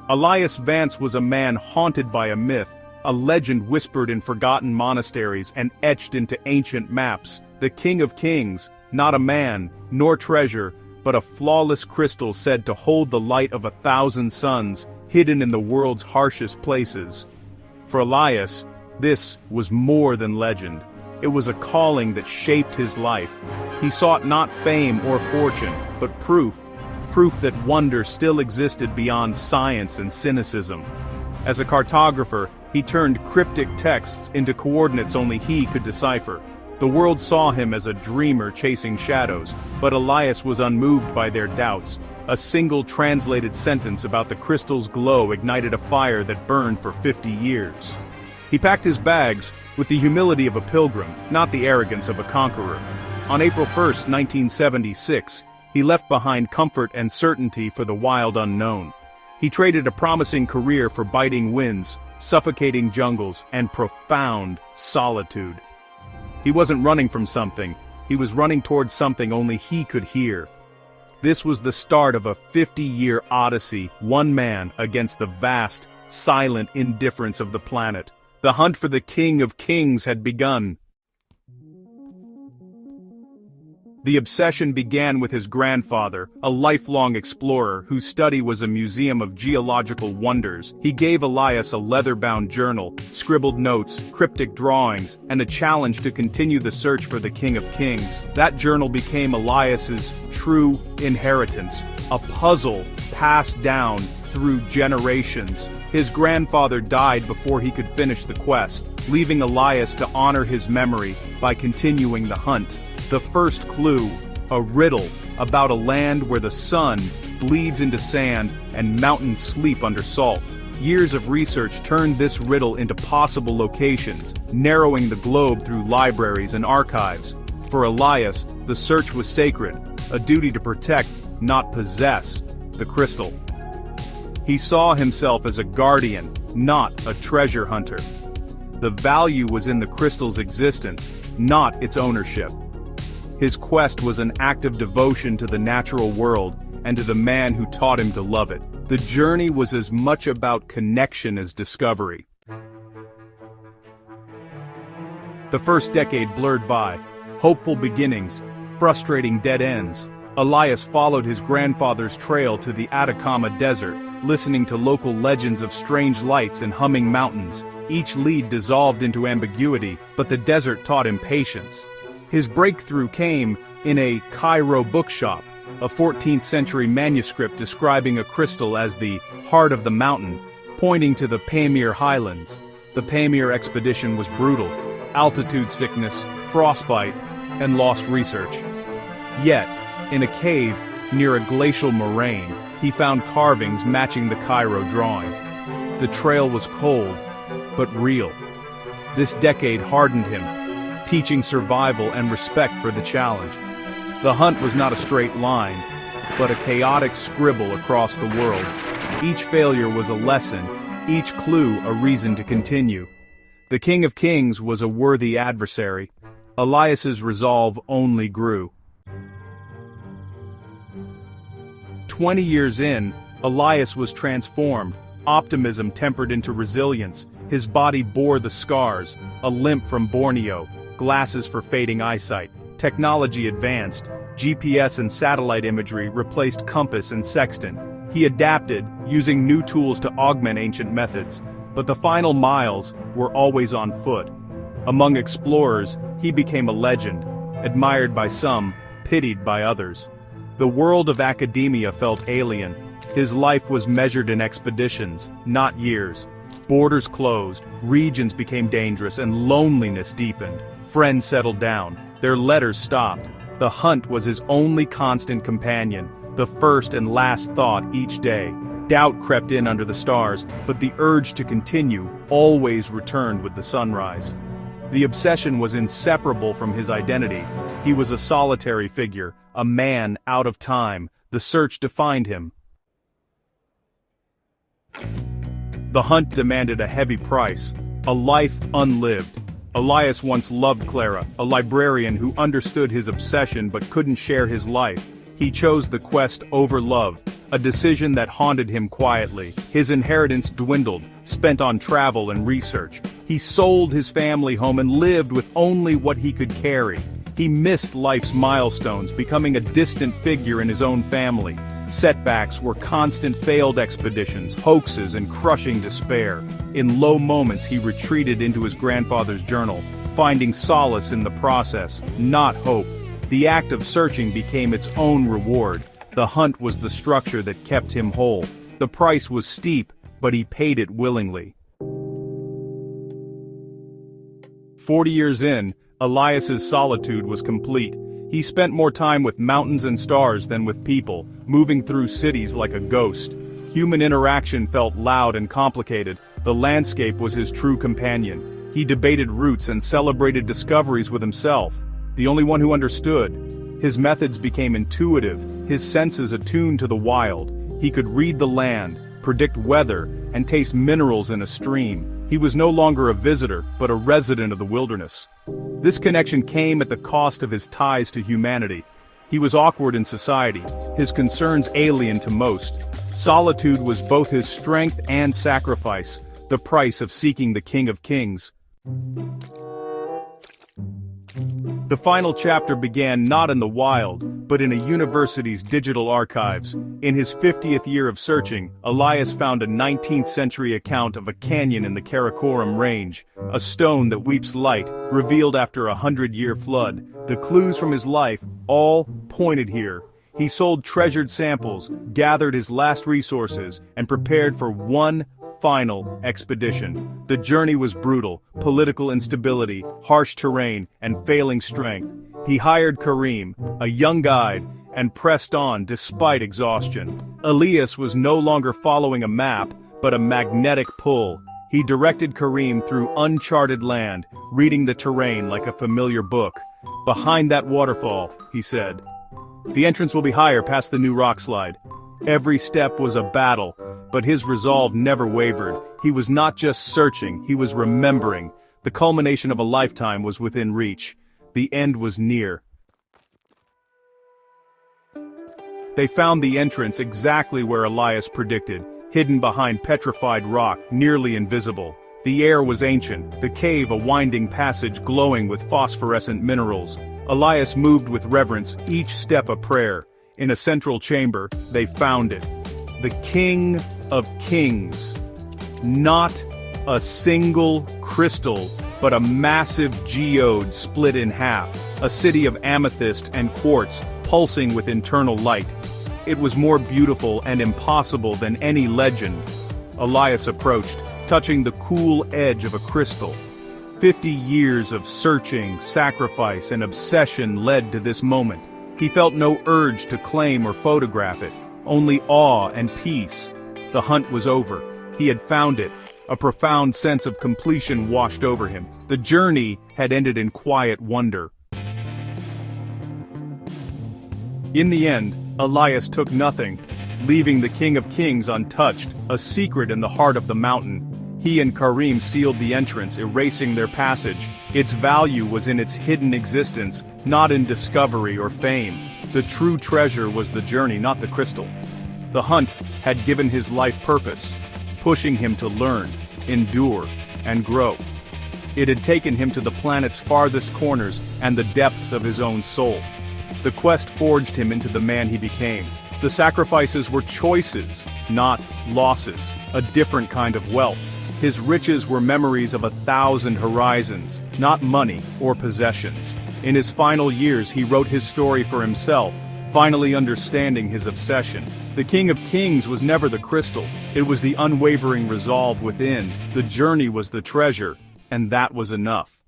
Elias Vance was a man haunted by a myth, a legend whispered in forgotten monasteries and etched into ancient maps, the King of Kings, not a man, nor treasure, but a flawless crystal said to hold the light of 1,000 suns, hidden in the world's harshest places. For Elias, this was more than legend. It was a calling that shaped his life. He sought not fame or fortune, but proof that wonder still existed beyond science and cynicism. As a cartographer, he turned cryptic texts into coordinates only he could decipher. The world saw him as a dreamer chasing shadows, but Elias was unmoved by their doubts. A single translated sentence about the crystal's glow ignited a fire that burned for 50 years. He packed his bags with the humility of a pilgrim, not the arrogance of a conqueror. On April 1, 1976, he left behind comfort and certainty for the wild unknown. He traded a promising career for biting winds, suffocating jungles, and profound solitude. He wasn't running from something, he was running towards something only he could hear. This was the start of a 50-year odyssey, one man against the vast, silent indifference of the planet. The hunt for the King of Kings had begun. The obsession began with his grandfather, a lifelong explorer whose study was a museum of geological wonders. He gave Elias a leather-bound journal, scribbled notes, cryptic drawings, and a challenge to continue the search for the King of Kings. That journal became Elias's true inheritance, a puzzle passed down through generations. His grandfather died before he could finish the quest, leaving Elias to honor his memory by continuing the hunt. The first clue, a riddle about a land where the sun bleeds into sand and mountains sleep under salt. Years of research turned this riddle into possible locations, narrowing the globe through libraries and archives. For Elias, the search was sacred, a duty to protect, not possess, the crystal. He saw himself as a guardian, not a treasure hunter. The value was in the crystal's existence, not its ownership. His quest was an act of devotion to the natural world and to the man who taught him to love it. The journey was as much about connection as discovery. The first decade blurred by, hopeful beginnings, frustrating dead ends. Elias followed his grandfather's trail to the Atacama Desert, listening to local legends of strange lights and humming mountains. Each lead dissolved into ambiguity, but the desert taught him patience. His breakthrough came in a Cairo bookshop, a 14th-century manuscript describing a crystal as the heart of the mountain, pointing to the Pamir Highlands. The Pamir expedition was brutal: altitude sickness, frostbite, and lost research. Yet, in a cave near a glacial moraine, he found carvings matching the Cairo drawing. The trail was cold, but real. This decade hardened him, teaching survival and respect for the challenge. The hunt was not a straight line, but a chaotic scribble across the world. Each failure was a lesson, each clue a reason to continue. The King of Kings was a worthy adversary. Elias's resolve only grew. 20 years in, Elias was transformed, optimism tempered into resilience. His body bore the scars, a limp from Borneo, glasses for fading eyesight. Technology advanced, GPS and satellite imagery replaced compass and sextant. He adapted, using new tools to augment ancient methods, but the final miles were always on foot. Among explorers, he became a legend, admired by some, pitied by others. The world of academia felt alien. His life was measured in expeditions, not years. Borders closed, regions became dangerous, and loneliness deepened. Friends settled down, their letters stopped. The hunt was his only constant companion, the first and last thought each day. Doubt crept in under the stars, but the urge to continue always returned with the sunrise. The obsession was inseparable from his identity. He was a solitary figure, a man out of time. The search defined him. The hunt demanded a heavy price, a life unlived. Elias once loved Clara, a librarian who understood his obsession but couldn't share his life. He chose the quest over love, a decision that haunted him quietly. His inheritance dwindled, spent on travel and research. He sold his family home and lived with only what he could carry. He missed life's milestones, becoming a distant figure in his own family. Setbacks were constant failed expeditions, hoaxes, and crushing despair. In low moments he retreated into his grandfather's journal, finding solace in the process, not hope. The act of searching became its own reward. The hunt was the structure that kept him whole. The price was steep, but he paid it willingly. 40 years in, Elias's solitude was complete. He spent more time with mountains and stars than with people, moving through cities like a ghost. Human interaction felt loud and complicated. The landscape was his true companion. He debated routes and celebrated discoveries with himself, the only one who understood. His methods became intuitive, his senses attuned to the wild. He could read the land, predict weather, and taste minerals in a stream. He was no longer a visitor, but a resident of the wilderness. This connection came at the cost of his ties to humanity. He was awkward in society, his concerns alien to most. Solitude was both his strength and sacrifice, the price of seeking the King of Kings. The final chapter began not in the wild, but in a university's digital archives. In his 50th year of searching, Elias found a 19th century account of a canyon in the Karakoram Range, a stone that weeps light, revealed after a 100-year flood. The clues from his life all pointed here. He sold treasured samples, gathered his last resources, and prepared for one final expedition. The journey was brutal: political instability, harsh terrain, and failing strength. He hired Karim, a young guide, and pressed on despite exhaustion. Elias was no longer following a map, but a magnetic pull. He directed Karim through uncharted land, reading the terrain like a familiar book. "Behind that waterfall," he said. "The entrance will be higher past the new rock slide." Every step was a battle, but his resolve never wavered. He was not just searching, he was remembering. The culmination of a lifetime was within reach. The end was near. They found the entrance exactly where Elias predicted, hidden behind petrified rock, nearly invisible. The air was ancient, the cave a winding passage glowing with phosphorescent minerals. Elias moved with reverence, each step a prayer. In a central chamber, they found it. The King of Kings. Not a single crystal, but a massive geode split in half. A city of amethyst and quartz, pulsing with internal light. It was more beautiful and impossible than any legend. Elias approached, touching the cool edge of a crystal. 50 years of searching, sacrifice, and obsession led to this moment. He felt no urge to claim or photograph it, only awe and peace. The hunt was over. He had found it. A profound sense of completion washed over him. The journey had ended in quiet wonder. In the end, Elias took nothing, leaving the King of Kings untouched, a secret in the heart of the mountain. He and Karim sealed the entrance, erasing their passage. Its value was in its hidden existence, not in discovery or fame. The true treasure was the journey, not the crystal. The hunt had given his life purpose, pushing him to learn, endure, and grow. It had taken him to the planet's farthest corners and the depths of his own soul. The quest forged him into the man he became. The sacrifices were choices, not losses, a different kind of wealth. His riches were memories of 1,000 horizons, not money or possessions. In his final years he wrote his story for himself, finally understanding his obsession. The King of Kings was never the crystal, it was the unwavering resolve within. The journey was the treasure, and that was enough.